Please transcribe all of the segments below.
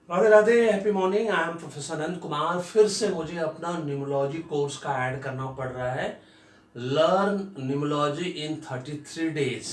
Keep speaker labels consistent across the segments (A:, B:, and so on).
A: Radhe Radhe, happy morning. I am professor Anant Kumar. फिर से मुझे अपना न्यूमोलॉजी कोर्स का ऐड करना पड़ रहा है। लर्न न्यूमोलॉजी इन 33 डेज।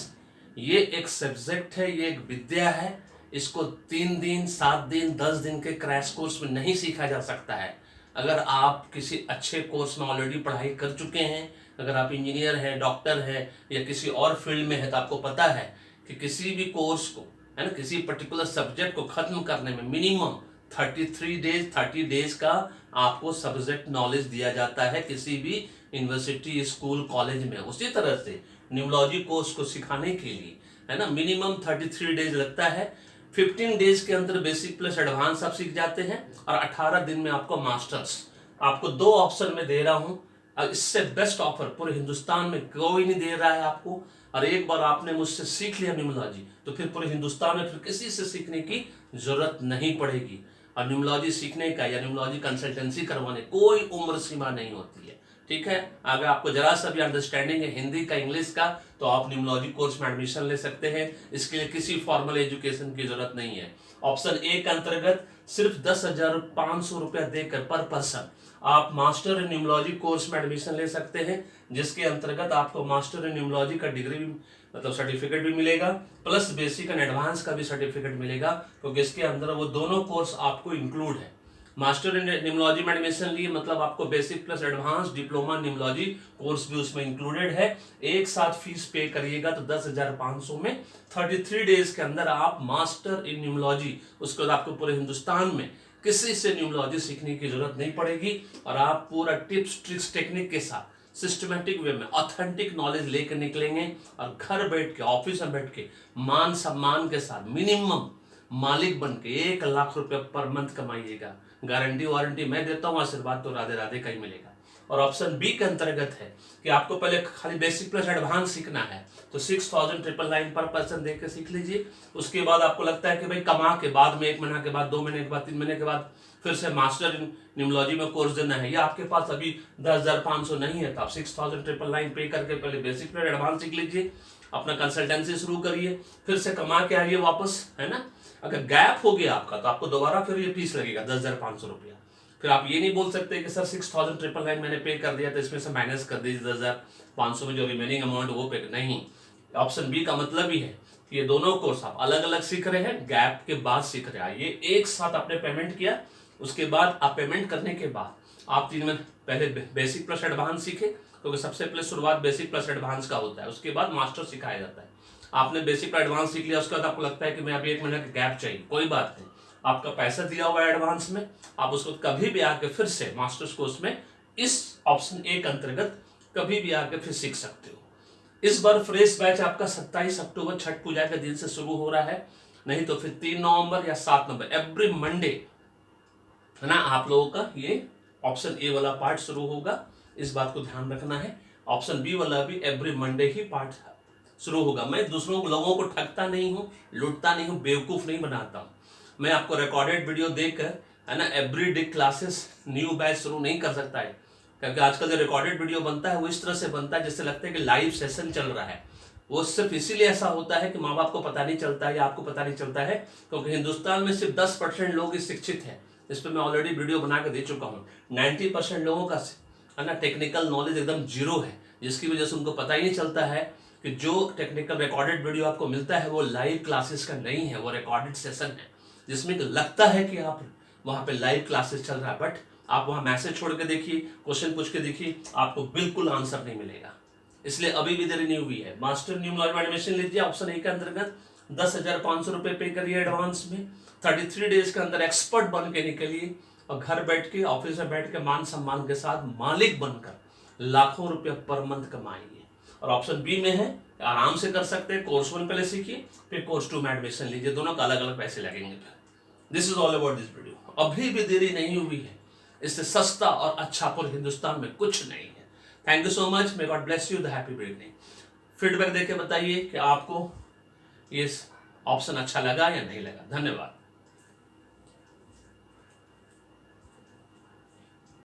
A: ये एक सब्जेक्ट है, ये एक विद्या है। इसको 3 दिन, 7 दिन, 10 दिन के क्रैश कोर्स में नहीं सीखा जा सकता है। अगर आप किसी अच्छे कोर्स में ऑलरेडी पढ़ाई कर चुके हैं, अगर आप इंजीनियर हैं, डॉक्टर हैं या किसी और फील्ड में है, तो आपको पता है कि किसी भी कोर्स को, है ना, किसी पर्टिकुलर सब्जेक्ट को खत्म करने में मिनिमम 30 डेज का आपको सब्जेक्ट नॉलेज दिया जाता है किसी भी यूनिवर्सिटी, स्कूल, कॉलेज में। उसी तरह से न्यूमोलॉजी कोर्स को सिखाने के लिए, है ना, मिनिमम 33 डेज लगता है। 15 डेज के अंदर बेसिक प्लस एडवांस आप सीख जाते हैं और 18 दिन में आपको मास्टर्स। आपको 2 ऑप्शन में दे रहा हूं। इससे बेस्ट ऑफर पूरे हिंदुस्तान में कोई नहीं दे रहा है आपको। और एक बार आपने मुझसे सीख लिया न्यूमोलॉजी, तो फिर पूरे हिंदुस्तान में फिर किसी से सीखने की जरूरत नहीं पड़ेगी। और न्यूमोलॉजी सीखने का या न्यूमोलॉजी कंसल्टेंसी करवाने कोई उम्र सीमा नहीं होती है। ठीक है, अगर आपको जरा सा भी अंडरस्टैंडिंग है हिंदी का, इंग्लिश का, तो आप न्यूमोलॉजी कोर्स में एडमिशन ले सकते हैं। इसके लिए किसी फॉर्मल एजुकेशन की जरूरत नहीं है। ऑप्शन ए के अंतर्गत सिर्फ 10,500 रुपया देकर पर पर्सन आप मास्टर इन न्यूमोलॉजी कोर्स में एडमिशन ले सकते हैं, जिसके अंतर्गत आपको मास्टर इन न्यूमोलॉजी का डिग्री भी, मतलब सर्टिफिकेट भी मिलेगा, प्लस बेसिक एंड एडवांस का भी सर्टिफिकेट मिलेगा, क्योंकि इसके अंदर वो दोनों कोर्स आपको इंक्लूड है। मास्टर इन न्यूमोलॉजी में एडमिशन लिए मतलब आपको basic plus advance diploma न्यूमोलॉजी course भी उसमें इंक्लूडेड है। एक साथ फीस पे करिएगा तो 10,500 में 33 डेज के अंदर आप मास्टर इन न्यूमोलॉजी, उसके बाद आपको पूरे हिंदुस्तान में किसी से न्यूमोलॉजी सीखने की जरूरत नहीं पड़ेगी और आप पूरा टिप्स, ट्रिक्स, टेक्निक के साथ सिस्टमेटिक वे में ऑथेंटिक नॉलेज लेकर निकलेंगे और घर बैठ के, ऑफिस में बैठ के, मान सम्मान के साथ मिनिमम मालिक बन के 1 लाख रुपए पर मंथ कमाइएगा। गारंटी वारंटी मैं देता हूं, आशीर्वाद तो राधे राधे का ही मिलेगा। और ऑप्शन बी के अंतर्गत है कि आपको पहले खाली बेसिक प्लस एडवांस सीखना है, तो 6,999 पर पर्सन देख के सीख लीजिए। उसके बाद आपको लगता है कि भाई कमा के बाद में 1 महीने के बाद, 2 महीने के बाद, 3 महीने के बाद फिर से मास्टर न्यूमोलॉजी में कोर्स देना है, या आपके पास अभी 10,500 नहीं है, तो आप 6,999 पे करके पहले बेसिक प्लस एडवांस सीख लीजिए, अपना कंसल्टेंसी शुरू करिए, फिर से कमा के आइए वापस, है ना। अगर गैप हो गया आपका तो आपको दोबारा फिर ये फीस लगेगा 10,500 रुपया। फिर आप ये नहीं बोल सकते कि सर 6,999 मैंने पे कर दिया तो इसमें से माइनस कर दीजिए 10,500 में जो रिमेनिंग अमाउंट वो पे। नहीं, ऑप्शन बी का मतलब ही है कि ये दोनों कोर्स आप अलग अलग सीख रहे हैं, गैप के बाद सीख रहे हैं। ये एक साथ आपने पेमेंट किया, उसके बाद आप पेमेंट करने के बाद आप 3 महीने पहले बेसिक प्लस एडवांस सीखे, क्योंकि सबसे पहले शुरुआत बेसिक प्लस एडवांस का होता है, उसके बाद मास्टर सिखाया जाता है। आपने बेसिक एडवांस सीख लिया, उसके बाद आपको लगता है कि मैं अभी 1 महीने का गैप चाहिए, कोई बात नहीं, आपका पैसा दिया हुआ है एडवांस में, आप उसको कभी भी आके फिर से मास्टर्स कोर्स में इस ऑप्शन ए के अंतर्गत कभी भी आके फिर सीख सकते हो। इस बार फ्रेश बैच आपका 27 अक्टूबर छठ पूजा के दिन से शुरू हो रहा है, नहीं तो फिर 3 नवंबर या 7 नवंबर एवरी मंडे, है ना, आप लोगों का ये ऑप्शन ए वाला पार्ट शुरू होगा। इस बात को ध्यान रखना है। ऑप्शन बी वाला भी एवरी मंडे ही पार्ट शुरू होगा। मैं दूसरों लोगों को ठगता नहीं हूं, लूटता नहीं हूं, बेवकूफ नहीं बनाता हूं। मैं आपको रिकॉर्डेड वीडियो देकर, है ना, every day classes new batch शुरू नहीं कर सकता है, क्योंकि आजकल जो रिकॉर्डेड वीडियो बनता है वो इस तरह से बनता है जिससे लगता है कि लाइव सेशन चल रहा है। वो सिर्फ इसीलिए ऐसा होता है कि माँ बाप को पता नहीं चलता है या आपको पता नहीं चलता है, क्योंकि हिंदुस्तान में सिर्फ 10% लोग शिक्षित हैं। इस पर मैं ऑलरेडी वीडियो बना के दे चुका हूँ। 90% लोगों का, है ना, टेक्निकल नॉलेज एकदम जीरो है, जिसकी वजह से उनको पता ही नहीं चलता है कि जो टेक्निकल रिकॉर्डेड वीडियो आपको मिलता है वो लाइव क्लासेस का नहीं है, वो रिकॉर्डेड सेशन है, जिसमें लगता है कि आप वहां पे लाइव क्लासेस चल रहा है, बट आप वहां मैसेज छोड़ के देखिए, क्वेश्चन पूछ के देखिए, आपको बिल्कुल आंसर नहीं मिलेगा। इसलिए अभी भी देरी नहीं हुई है। मास्टर न्यूमोलॉजी में एडमिशन लीजिए, ऑप्शन ए के अंतर्गत 10,500 रुपए पे करिए एडवांस में। 33 डेज के अंदर एक्सपर्ट बन के निकलिए और घर बैठ के, ऑफिस में बैठ के मान सम्मान के साथ मालिक बनकर लाखों रुपया पर मंथ कमाएंगे। और ऑप्शन बी में है, आराम से कर सकते हैं, कोर्स 1 पहले सीखिए, फिर कोर्स 2 में एडमिशन लीजिए, दोनों का अलग अलग पैसे लगेंगे। This is all about this video. अभी भी देरी नहीं हुई है, इससे सस्ता और अच्छा पूरे हिंदुस्तान में कुछ नहीं है। Thank you so much, may God bless you, the happy beginning. Feedback देके बताइए कि आपको ये ऑप्शन अच्छा लगा या नहीं लगा। धन्यवाद।